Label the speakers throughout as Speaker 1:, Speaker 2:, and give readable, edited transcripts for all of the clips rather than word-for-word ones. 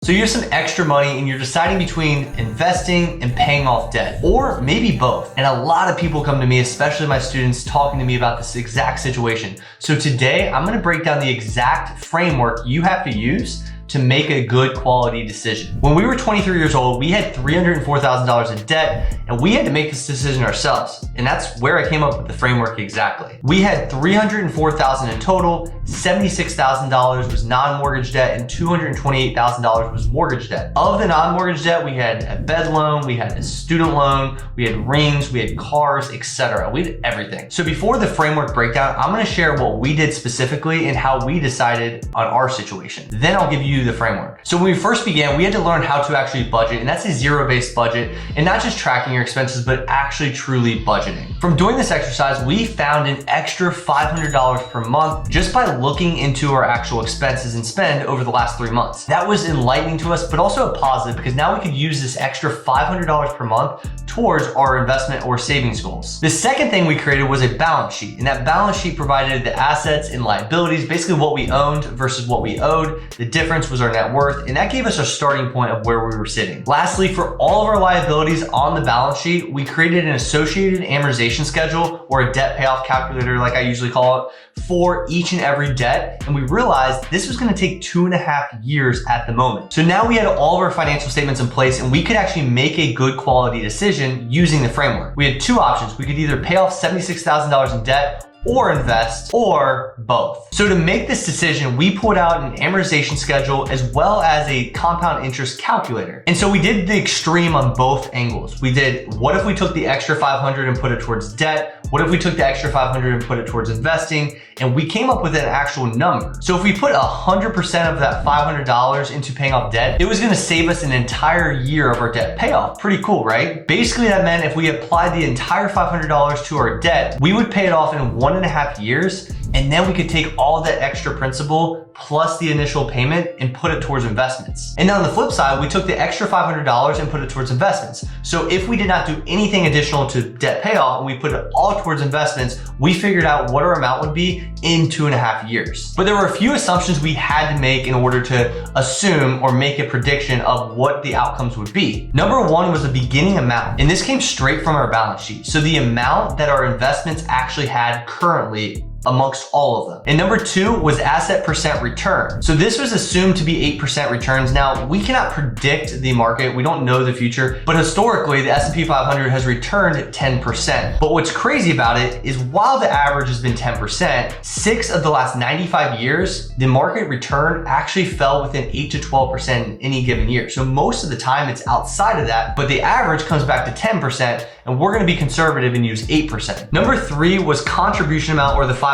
Speaker 1: So you have some extra money and you're deciding between investing and paying off debt, or maybe both. And a lot of people come to me, especially my students, talking to me about this exact situation. So today I'm gonna break down the exact framework you have to use to make a good quality decision. When we were 23 years old, we had $304,000 in debt, and we had to make this decision ourselves. And that's where I came up with the framework exactly. We had $304,000 in total, $76,000 was non-mortgage debt, and $228,000 was mortgage debt. Of the non-mortgage debt, we had a bed loan, we had a student loan, we had rings, we had cars, etc. We had everything. So before the framework breakdown, I'm gonna share what we did specifically and how we decided on our situation. Then I'll give you the framework. So when we first began, we had to learn how to actually budget, and that's a zero-based budget, and not just tracking your expenses, but actually truly budgeting. From doing this exercise, we found an extra $500 per month just by looking into our actual expenses and spend over the last 3 months. That was enlightening to us, but also a positive because now we could use this extra $500 per month towards our investment or savings goals. The second thing we created was a balance sheet, and that balance sheet provided the assets and liabilities, basically what we owned versus what we owed. The difference was our net worth, and that gave us a starting point of where we were sitting. Lastly, for all of our liabilities on the balance sheet, we created an associated amortization schedule, or a debt payoff calculator like I usually call it, for each and every debt, and we realized this was gonna take 2.5 years at the moment. So now we had all of our financial statements in place, and we could actually make a good quality decision using the framework. We had two options. We could either pay off $76,000 in debt or invest, or both. So to make this decision, we pulled out an amortization schedule as well as a compound interest calculator. And so we did the extreme on both angles. We did, what if we took the extra 500 and put it towards debt? What if we took the extra 500 and put it towards investing? And we came up with an actual number. So if we put 100% of that $500 into paying off debt, it was gonna save us an entire year of our debt payoff. Pretty cool, right? Basically, that meant if we applied the entire $500 to our debt, we would pay it off in 1.5 years, and then we could take all that extra principal plus the initial payment and put it towards investments. And then on the flip side, we took the extra $500 and put it towards investments. So if we did not do anything additional to debt payoff and we put it all towards investments, we figured out what our amount would be in 2.5 years. But there were a few assumptions we had to make in order to assume or make a prediction of what the outcomes would be. Number one was the beginning amount, and this came straight from our balance sheet. So the amount that our investments actually had currently amongst all of them. And number two was asset percent return. So this was assumed to be 8% returns. Now, we cannot predict the market. We don't know the future, but historically the S&P 500 has returned 10%. But what's crazy about it is while the average has been 10%, 6 of the last 95 years, the market return actually fell within 8 to 12% in any given year. So most of the time it's outside of that, but the average comes back to 10%, and we're gonna be conservative and use 8%. Number three was contribution amount, or the $500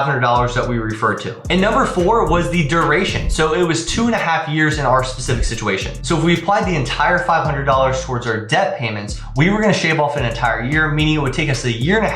Speaker 1: that we referred to. And number four was the duration. So it was 2.5 years in our specific situation. So if we applied the entire $500 towards our debt payments, we were gonna shave off an entire year, meaning it would take us 1.5 years.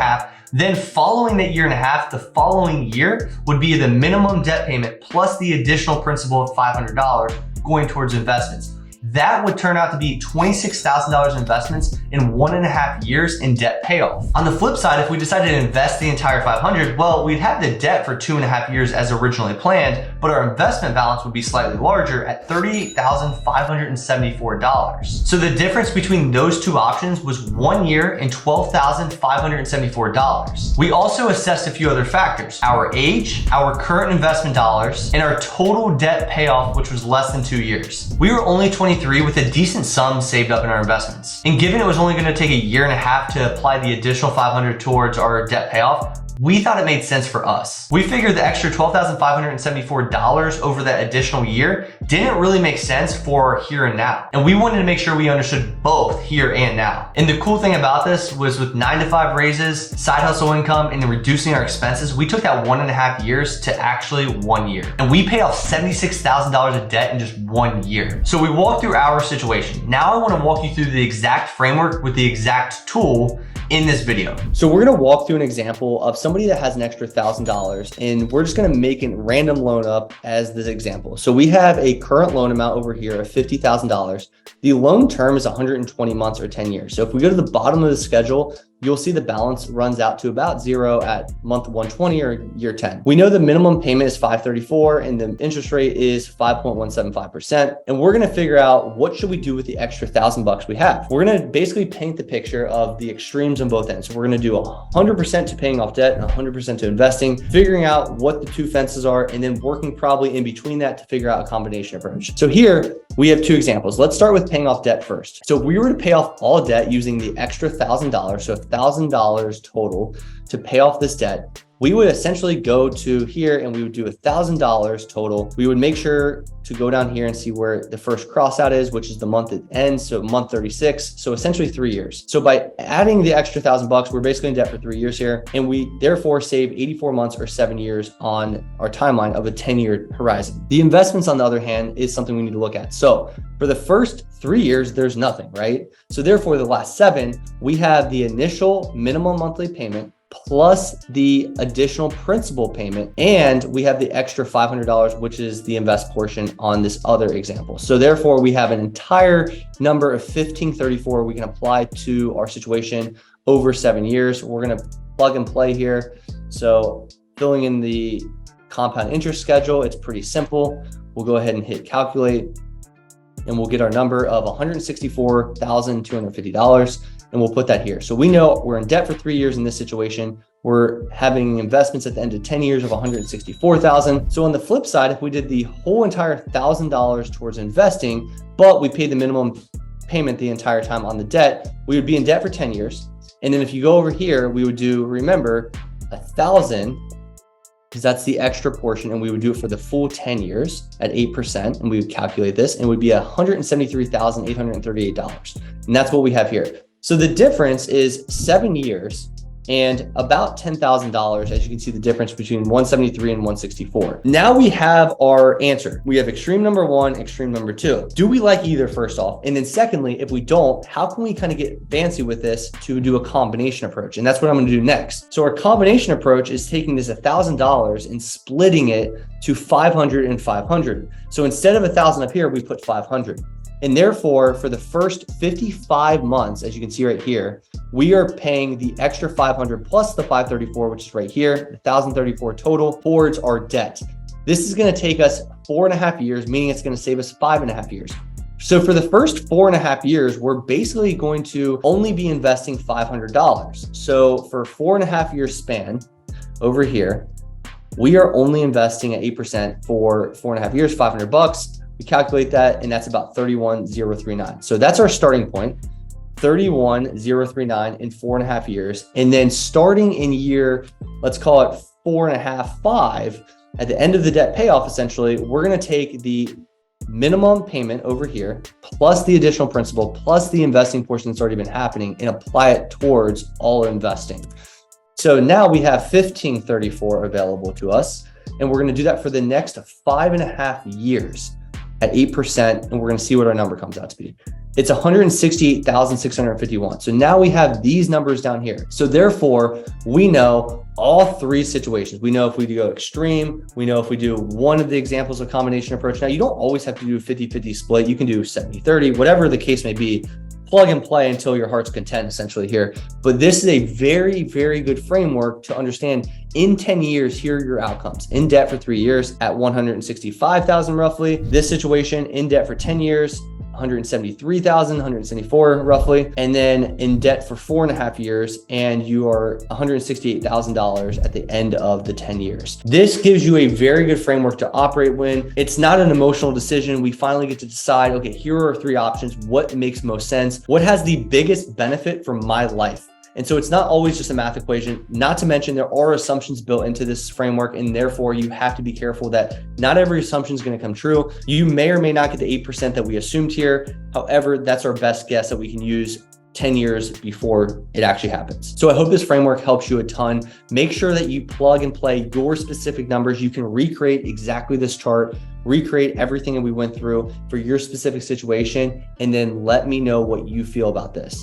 Speaker 1: Then following that 1.5 years, the following year would be the minimum debt payment plus the additional principal of $500 going towards investments. That would turn out to be $26,000 investments in 1.5 years in debt payoff. On the flip side, if we decided to invest the entire 500, well, we'd have the debt for 2.5 years as originally planned, but our investment balance would be slightly larger at $38,574. So the difference between those two options was 1 year and $12,574. We also assessed a few other factors: our age, our current investment dollars, and our total debt payoff, which was less than 2 years. We were only 23 with a decent sum saved up in our investments. And given it was only gonna take 1.5 years to apply the additional 500 towards our debt payoff, we thought it made sense for us. We figured the extra $12,574 over that additional year didn't really make sense for here and now. And we wanted to make sure we understood both here and now. And the cool thing about this was with 9-to-5 raises, side hustle income, and reducing our expenses, we took that 1.5 years to actually 1 year. And we paid off $76,000 of debt in just 1 year. So we walked through our situation. Now I wanna walk you through the exact framework with the exact tool in this video. So we're gonna walk through an example of somebody that has an extra $1,000, and we're just gonna make a random loan up as this example. So we have a current loan amount over here of $50,000. The loan term is 120 months or 10 years. So if we go to the bottom of the schedule, you'll see the balance runs out to about 0 at month 120 or year 10. We know the minimum payment is $534 and the interest rate is 5.175%. And we're gonna figure out what should we do with the extra $1,000 we have. We're gonna basically paint the picture of the extremes on both ends. So we're gonna do 100% to paying off debt and 100% to investing, figuring out what the two fences are, and then working probably in between that to figure out a combination approach. So here we have two examples. Let's start with paying off debt first. So if we were to pay off all debt using the extra $1,000, so $1,000 total to pay off this debt, we would essentially go to here and we would do $1,000 total. We would make sure to go down here and see where the first cross out is, which is the month it ends. So month 36. So essentially 3 years. So by adding the extra $1,000, we're basically in debt for 3 years here. And we therefore save 84 months or 7 years on our timeline of a 10-year horizon. The investments, on the other hand, is something we need to look at. So for the first 3 years, there's nothing, right? So therefore the last 7, we have the initial minimum monthly payment plus the additional principal payment. And we have the extra $500, which is the invest portion on this other example. So therefore we have an entire number of $1,534 we can apply to our situation over 7 years. We're gonna plug and play here. So filling in the compound interest schedule, it's pretty simple. We'll go ahead and hit calculate and we'll get our number of $164,250. And we'll put that here. So we know we're in debt for 3 years in this situation. We're having investments at the end of 10 years of $164,000. So on the flip side, if we did the whole entire $1,000 towards investing, but we paid the minimum payment the entire time on the debt, we would be in debt for 10 years. And then if you go over here, we would do, remember, 1,000, because that's the extra portion, and we would do it for the full 10 years at 8%, and we would calculate this, and it would be $173,838. And that's what we have here. So the difference is 7 years and about $10,000, as you can see the difference between 173 and 164. Now we have our answer. We have extreme number 1, extreme number 2. Do we like either, first off? And then secondly, if we don't, how can we kind of get fancy with this to do a combination approach? And that's what I'm gonna do next. So our combination approach is taking this $1,000 and splitting it to 500 and 500. So instead of 1,000 up here, we put 500. And therefore, for the first 55 months, as you can see right here, we are paying the extra 500 plus the 534, which is right here, 1,034 total towards our debt. This is gonna take us 4.5 years, meaning it's gonna save us 5.5 years. So for the first 4.5 years, we're basically going to only be investing $500. So for 4.5 year span over here, we are only investing at 8% for 4.5 years, $500. We calculate that, and that's about 31,039. So that's our starting point, 31,039 in 4.5 years. And then starting in year, let's call it 4.5, 5, at the end of the debt payoff, essentially, we're gonna take the minimum payment over here, plus the additional principal, plus the investing portion that's already been happening, and apply it towards all investing. So now we have 1,534 available to us, and we're gonna do that for the next 5.5 years. At 8%, and we're gonna see what our number comes out to be. It's 168,651. So now we have these numbers down here. So therefore, we know all 3 situations. We know if we go extreme, we know if we do one of the examples of combination approach. Now, you don't always have to do a 50-50 split. You can do 70-30, whatever the case may be. Plug and play until your heart's content, essentially here. But this is a very, very good framework to understand in 10 years, here are your outcomes. In debt for 3 years at 165,000 roughly. This situation, in debt for 10 years, 173,000, 174 roughly. And then in debt for 4.5 years, and you are $168,000 at the end of the 10 years. This gives you a very good framework to operate when it's not an emotional decision. We finally get to decide, okay, here are 3 options. What makes most sense? What has the biggest benefit for my life? And so it's not always just a math equation. Not to mention there are assumptions built into this framework, and therefore you have to be careful that not every assumption is going to come true. You may or may not get the 8% that we assumed here. However, that's our best guess that we can use 10 years before it actually happens. So I hope this framework helps you a ton. Make sure that you plug and play your specific numbers. You can recreate exactly this chart, recreate everything that we went through for your specific situation, and then let me know what you feel about this.